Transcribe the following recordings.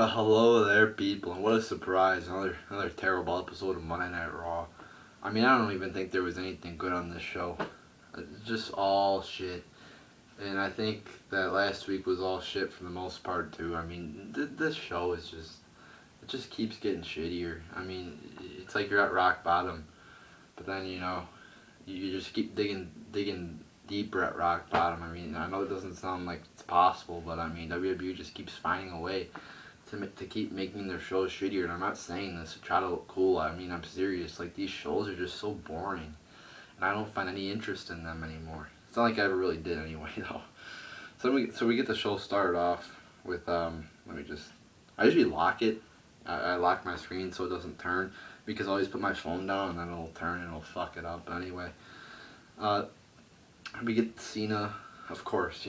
Hello there, people, and what a surprise! Another terrible episode of Monday Night Raw. I mean, I don't even think there was anything good on this show. It's just all shit. And I think that last week was all shit for the most part too. I mean, this show is just keeps getting shittier. I mean, it's like you're at rock bottom, but then you just keep digging deeper at rock bottom. I mean, I know it doesn't sound like it's possible, but I mean, WWE just keeps finding a way to keep making their shows shittier. And I'm not saying this to try to look cool. I mean, I'm serious. Like, these shows are just so boring, and I don't find any interest in them anymore. It's not like I ever really did anyway, though. So we get the show started off with let me just. I usually lock it. I lock my screen so it doesn't turn because I always put my phone down and then it'll turn and it'll fuck it up. But anyway, uh, we get Cena, of course.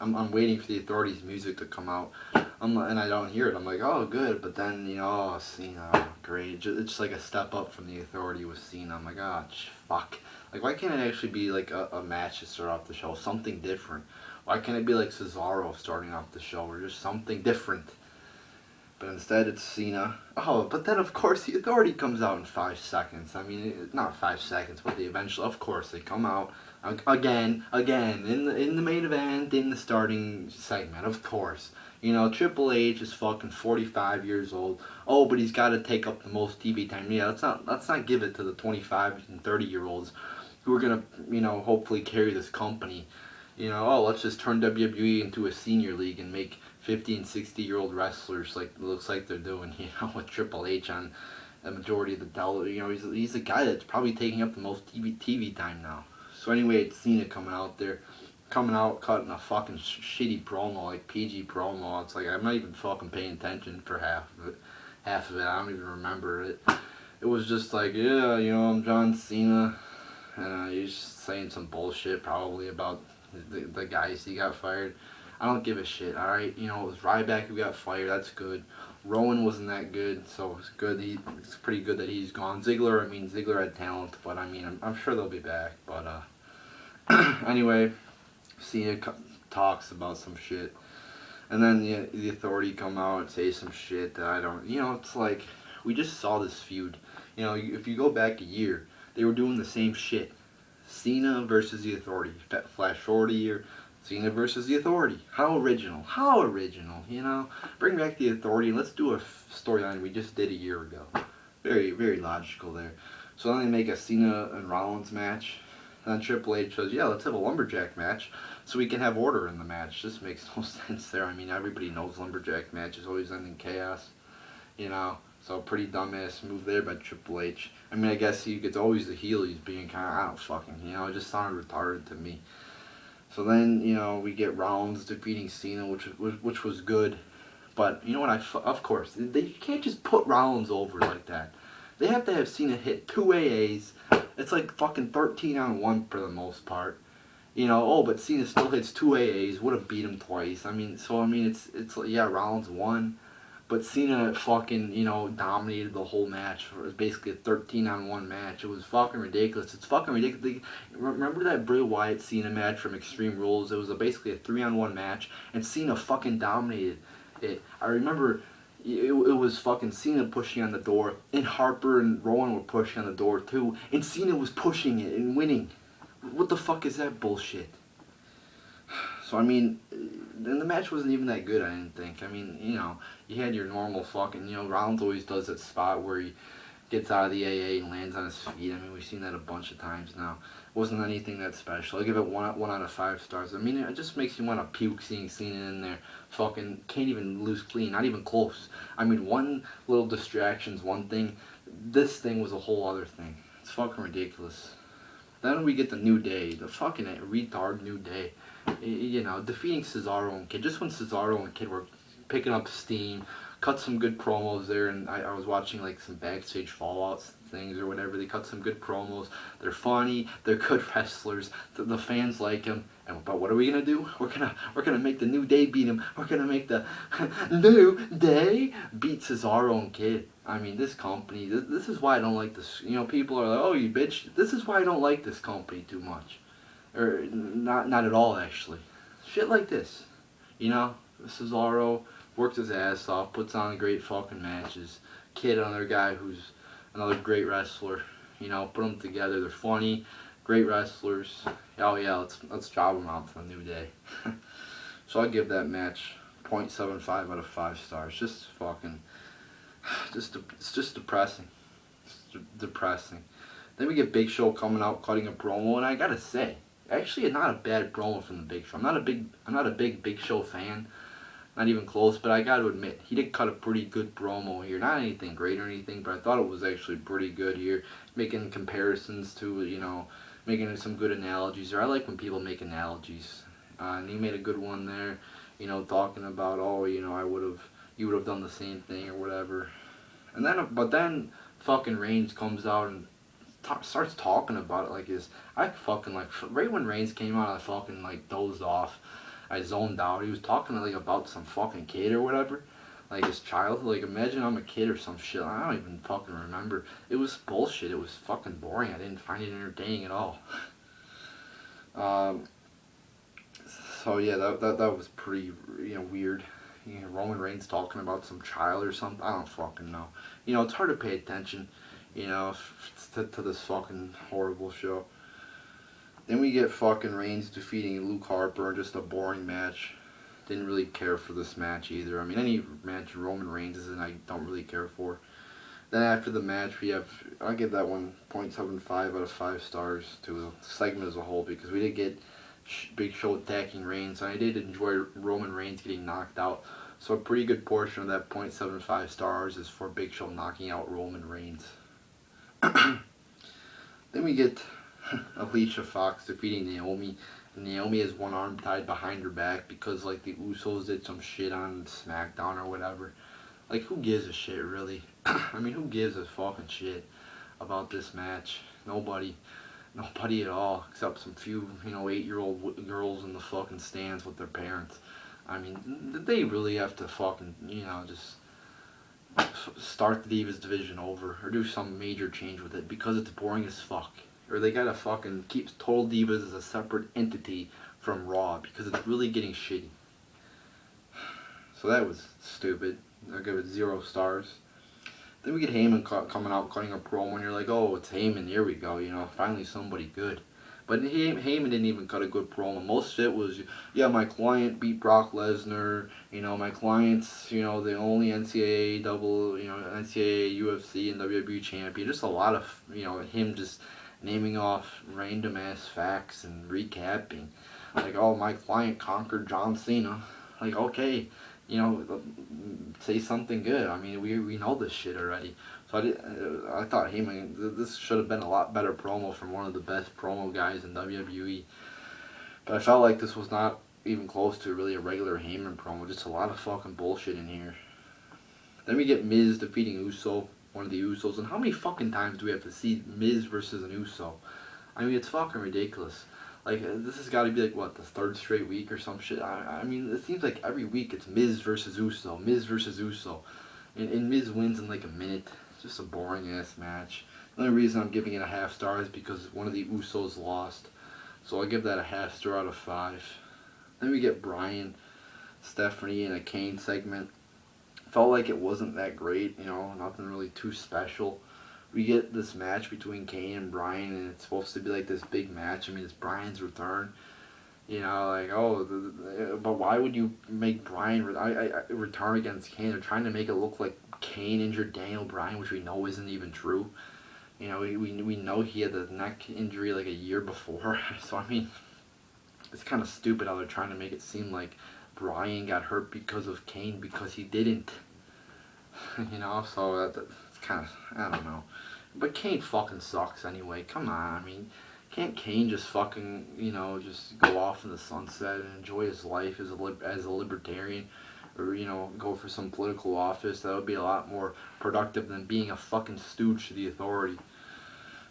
I'm waiting for the Authority's music to come out. And I don't hear it. I'm like, oh, good. But then, oh, Cena, oh, great. It's just like a step up from the Authority with Cena. I'm like, oh, fuck. Like, why can't it actually be like a match to start off the show? Something different. Why can't it be like Cesaro starting off the show or just something different? But instead it's Cena. Oh, but then of course the Authority comes out in 5 seconds. I mean, not 5 seconds, but of course they come out again, in the main event, in the starting segment, of course. Triple H is fucking 45 years old. Oh, but he's got to take up the most TV time. Yeah, let's not give it to the 25 and 30-year-olds who are gonna, hopefully carry this company. Oh, let's just turn WWE into a senior league and make 50 and 60-year-old wrestlers like it looks like they're doing, with Triple H on the majority of the television. He's the guy that's probably taking up the most TV time now. So anyway, it's Cena coming out, cutting a fucking shitty promo, like PG promo. It's like I'm not even fucking paying attention for half of it. I don't even remember it. It was just like, yeah, I'm John Cena, and he's just saying some bullshit probably about the guys he got fired. I don't give a shit, alright? It was Ryback who got fired, that's good. Rowan wasn't that good, so it's good. It's pretty good that he's gone. Ziggler had talent, but I'm sure they'll be back. But anyway, Cena talks about some shit, and then the Authority come out and say some shit that I don't. It's like we just saw this feud. If you go back a year, they were doing the same shit. Cena versus the Authority. Flash forward a year. Cena versus the Authority. How original. How original, Bring back the Authority and let's do a storyline we just did a year ago. Very, very logical there. So then they make a Cena and Rollins match. And then Triple H says, yeah, let's have a lumberjack match so we can have order in the match. This makes no sense there. Everybody knows lumberjack matches always end in chaos. So pretty dumbass move there by Triple H. I guess he gets always the heel. He's being kind of, I don't fucking, it just sounded retarded to me. So then, we get Rollins defeating Cena, which was good. But, you know what, of course, they can't just put Rollins over like that. They have to have Cena hit 2 AAs. It's like fucking 13-on-1 for the most part. But Cena still hits 2 AAs, would have beat him twice. It's like, yeah, Rollins won. But Cena fucking, dominated the whole match. It was basically a 13-on-1 match. It was fucking ridiculous. It's fucking ridiculous. Remember that Bray Wyatt Cena match from Extreme Rules? It was basically a 3-on-1 match, and Cena fucking dominated it. I remember it was fucking Cena pushing on the door, and Harper and Rowan were pushing on the door too, and Cena was pushing it and winning. What the fuck is that bullshit? So then the match wasn't even that good, I didn't think. You had your normal fucking, Rollins always does that spot where he gets out of the AA and lands on his feet. We've seen that a bunch of times now. It wasn't anything that special. I give it one out of 5 stars. It just makes you want to puke seeing Cena in there. Fucking can't even lose clean, not even close. One little distraction's one thing. This thing was a whole other thing. It's fucking ridiculous. Then we get the New Day, the fucking retard New Day. Defeating Cesaro and Kid. Just when Cesaro and Kid were picking up steam, cut some good promos there, and I was watching like some backstage fallout things or whatever. They cut some good promos. They're funny. They're good wrestlers. The fans like them. But what are we gonna do? We're gonna make the New Day beat him. We're gonna make the New Day beat Cesaro and Kid. This company. This is why I don't like this. People are like, oh, you bitch. This is why I don't like this company too much. Or not at all, actually. Shit like this. Cesaro, works his ass off, puts on great fucking matches. Kid, another guy who's another great wrestler. You know, put them together. They're funny, great wrestlers. Oh yeah, let's job them out for a new day. So I give that match 0.75 out of 5 stars. Just fucking, it's just depressing. It's depressing. Then we get Big Show coming out cutting a promo, and I gotta say, actually, not a bad promo from the Big Show. I'm not a big Big Show fan, not even close. But I gotta admit, he did cut a pretty good promo here. Not anything great or anything, but I thought it was actually pretty good here, making comparisons to, you know, making some good analogies. Or I like when people make analogies, and he made a good one there. You know, talking about, oh, you know, you would have done the same thing or whatever. And then, but then, fucking Reigns comes out and starts talking about it like this. I fucking like right when Reigns came out, I fucking like dozed off. I zoned out. He was talking like about some fucking kid or whatever, like his child. Like imagine I'm a kid or some shit. I don't even fucking remember. It was bullshit. It was fucking boring. I didn't find it entertaining at all. So yeah, that was pretty, you know, weird. You know, Roman Reigns talking about some child or something. I don't fucking know. You know, it's hard to pay attention, you know, to this fucking horrible show. Then we get fucking Reigns defeating Luke Harper, just a boring match. Didn't really care for this match either. I mean, any match Roman Reigns is in, I don't really care for. Then after the match, we have, I'll give that one 0.75 out of 5 stars to the segment as a whole, because we did get Big Show attacking Reigns, and I did enjoy Roman Reigns getting knocked out. So a pretty good portion of that 0.75 stars is for Big Show knocking out Roman Reigns. Then we get Alicia Fox defeating Naomi. And Naomi has one arm tied behind her back because like the Usos did some shit on SmackDown or whatever. Like who gives a shit really? I mean who gives a fucking shit about this match? Nobody. Nobody at all, except some few, you know, 8-year-old girls in the fucking stands with their parents. I mean, they really have to fucking, you know, just start the Divas division over or do some major change with it because it's boring as fuck. Or they gotta fucking keep Total Divas as a separate entity from Raw because it's really getting shitty. So that was stupid. I'll give it 0 stars. Then we get Heyman coming out cutting a promo, and you're like, oh, it's Heyman, here we go, you know, finally somebody good. But Heyman didn't even cut a good promo. Most of it was, yeah, my client beat Brock Lesnar, you know, my client's, you know, the only NCAA double, you know, NCAA, UFC, and WWE champion. Just a lot of, you know, him just naming off random ass facts and recapping. Like, oh, my client conquered John Cena. Like, okay. You know, say something good. I mean, we know this shit already. So I thought, hey man, this should have been a lot better promo from one of the best promo guys in WWE. But I felt like this was not even close to really a regular Heyman promo. Just a lot of fucking bullshit in here. Then we get Miz defeating Uso, one of the Usos. And how many fucking times do we have to see Miz versus an Uso? I mean, it's fucking ridiculous. Like, this has got to be, like, what, the 3rd straight week or some shit? I mean, it seems like every week it's Miz versus Uso, Miz versus Uso. And Miz wins in, like, a minute. It's just a boring-ass match. The only reason I'm giving it a half star is because one of the Usos lost. So I'll give that a half star out of 5. Then we get Bryan, Stephanie, in a Kane segment. Felt like it wasn't that great, you know, nothing really too special. We get this match between Kane and Bryan, and it's supposed to be like this big match. I mean, it's Bryan's return. You know, like, oh, but why would you make Bryan return against Kane? They're trying to make it look like Kane injured Daniel Bryan, which we know isn't even true. You know, we know he had the neck injury like a year before. So, I mean, it's kind of stupid how they're trying to make it seem like Bryan got hurt because of Kane because he didn't. You know, so that's kind of, I don't know. But Kane fucking sucks anyway. Come on, I mean, can't Kane just fucking, you know, just go off in the sunset and enjoy his life as a libertarian? Or, you know, go for some political office? That would be a lot more productive than being a fucking stooge to the authority.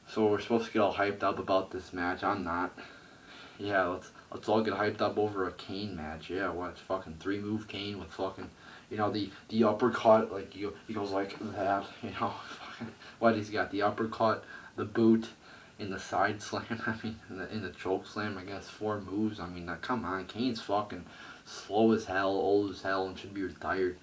So we're supposed to get all hyped up about this match. I'm not. Yeah, let's all get hyped up over a Kane match. Yeah, what, fucking 3-move Kane with fucking, you know, the uppercut, like, he goes like that, you know. What, he's got the uppercut, the boot, in the side slam, I mean, in the choke slam, I guess, 4 moves. I mean, come on, Kane's fucking slow as hell, old as hell, and should be retired.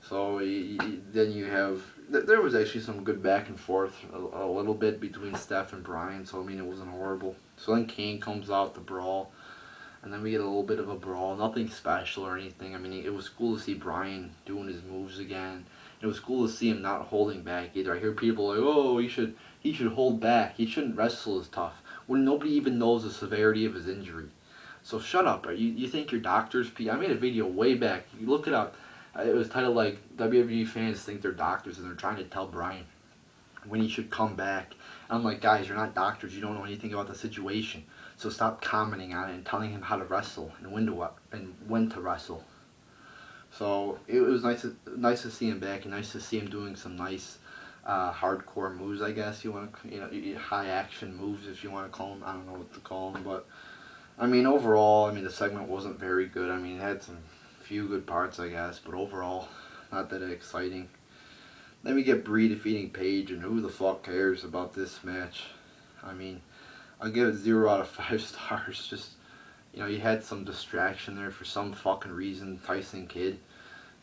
So then you have there was actually some good back and forth a little bit between Steph and Brian. So I mean it wasn't horrible. So then Kane comes out to brawl, and then we get a little bit of a brawl. Nothing special or anything. I mean it was cool to see Brian doing his moves again. It was cool to see him not holding back either. I hear people like, oh, he should hold back. He shouldn't wrestle as tough when nobody even knows the severity of his injury. So shut up. You think your doctors? I made a video way back. You look it up. It was titled like WWE fans think they're doctors and they're trying to tell Brian when he should come back. And I'm like, guys, you're not doctors. You don't know anything about the situation. So stop commenting on it and telling him how to wrestle and when to wrestle. So it was nice to see him back and nice to see him doing some nice hardcore moves. I guess you want to high action moves if you want to call them. I don't know what to call them, but I mean overall, I mean the segment wasn't very good. I mean it had some few good parts, I guess, but overall, not that exciting. Then we get Bree defeating Paige, and who the fuck cares about this match? I mean, I'll give it 0 out of 5 stars. Just, you had some distraction there for some fucking reason. Tyson Kidd,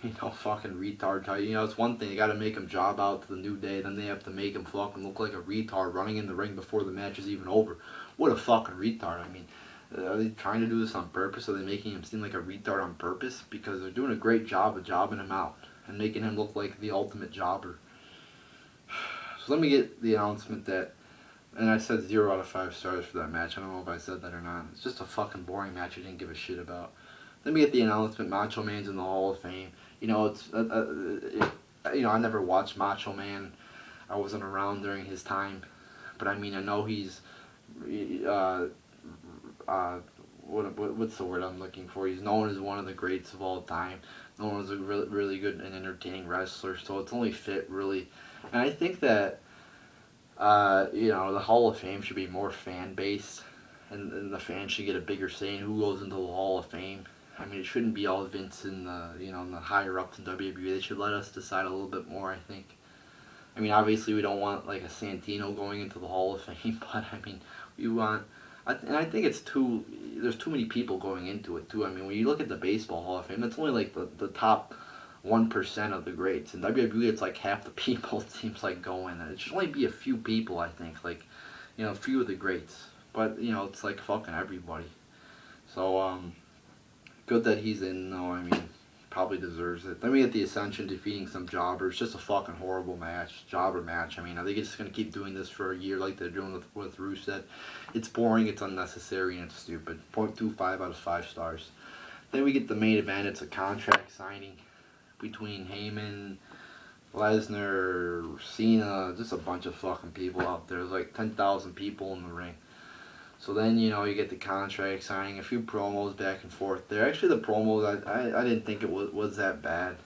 fucking retard. It's one thing, you gotta make him job out to the New Day, then they have to make him fucking look like a retard running in the ring before the match is even over. What a fucking retard. I mean, are they trying to do this on purpose? Are they making him seem like a retard on purpose? Because they're doing a great job of jobbing him out and making him look like the ultimate jobber. So let me get the announcement that, and I said 0 out of 5 stars for that match. I don't know if I said that or not. It's just a fucking boring match I didn't give a shit about. Let me get the announcement. Macho Man's in the Hall of Fame. I never watched Macho Man. I wasn't around during his time, but I mean I know he's. What's the word I'm looking for? He's known as one of the greats of all time. Known as a really, really good and entertaining wrestler. So it's only fit, really. And I think that, the Hall of Fame should be more fan-based. And the fans should get a bigger say in who goes into the Hall of Fame. I mean, it shouldn't be all Vince and the higher-ups in WWE. They should let us decide a little bit more, I think. I mean, obviously we don't want, like, a Santino going into the Hall of Fame. But, I mean, we want... And I think there's too many people going into it too. I mean, when you look at the Baseball Hall of Fame, it's only like the top 1% of the greats. In WWE, it's like half the people, it seems like, go in. It should only be a few people, I think, like, a few of the greats. But, it's like fucking everybody. So, good that he's in, though. I mean, probably deserves it. Then we get the Ascension defeating some jobbers. Just a fucking horrible match. Jobber match. I mean, are they just going to keep doing this for a year like they're doing with Rusev? It's boring, it's unnecessary, and it's stupid. 0.25 out of 5 stars. Then we get the main event. It's a contract signing between Heyman, Lesnar, Cena, just a bunch of fucking people out there. There's like 10,000 people in the ring. So then, you get the contract signing, a few promos back and forth there. Actually, the promos, I didn't think it was that bad.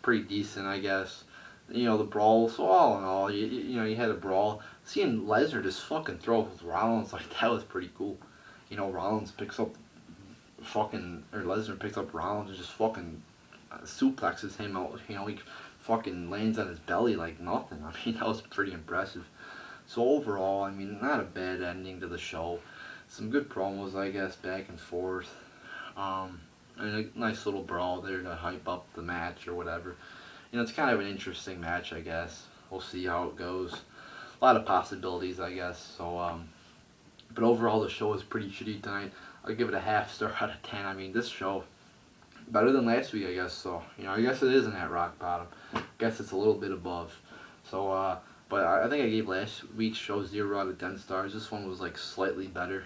Pretty decent, I guess. The brawl, so all in all, you had a brawl. Seeing Lesnar just fucking throw with Rollins, like, that was pretty cool. Rollins picks up Lesnar picks up Rollins and just fucking suplexes him out. He fucking lands on his belly like nothing. I mean, that was pretty impressive. So overall, I mean, not a bad ending to the show. Some good promos, I guess, back and forth. And a nice little brawl there to hype up the match or whatever. It's kind of an interesting match, I guess. We'll see how it goes. A lot of possibilities, I guess. So, but overall, the show was pretty shitty tonight. I'll give it a half star out of 10. I mean, this show, better than last week, I guess. So, I guess it isn't at rock bottom. I guess it's a little bit above. So, but I think I gave last week's show 0 out of 10 stars. This one was like slightly better.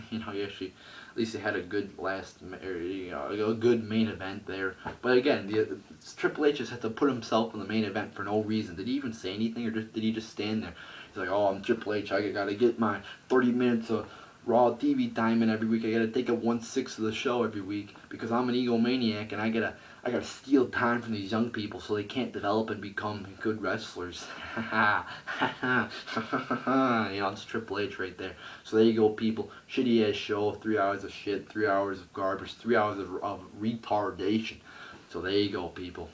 You actually, at least it had a good a good main event there. But again, Triple H just had to put himself in the main event for no reason. Did he even say anything, or did he just stand there? He's like, oh, I'm Triple H. I gotta get my 30 minutes of Raw TV time in every week. I gotta take up 1/6 of the show every week because I'm an egomaniac and I gotta steal time from these young people so they can't develop and become good wrestlers. It's Triple H right there. So there you go, people. Shitty ass show, 3 hours of shit, 3 hours of garbage, 3 hours of retardation. So there you go, people.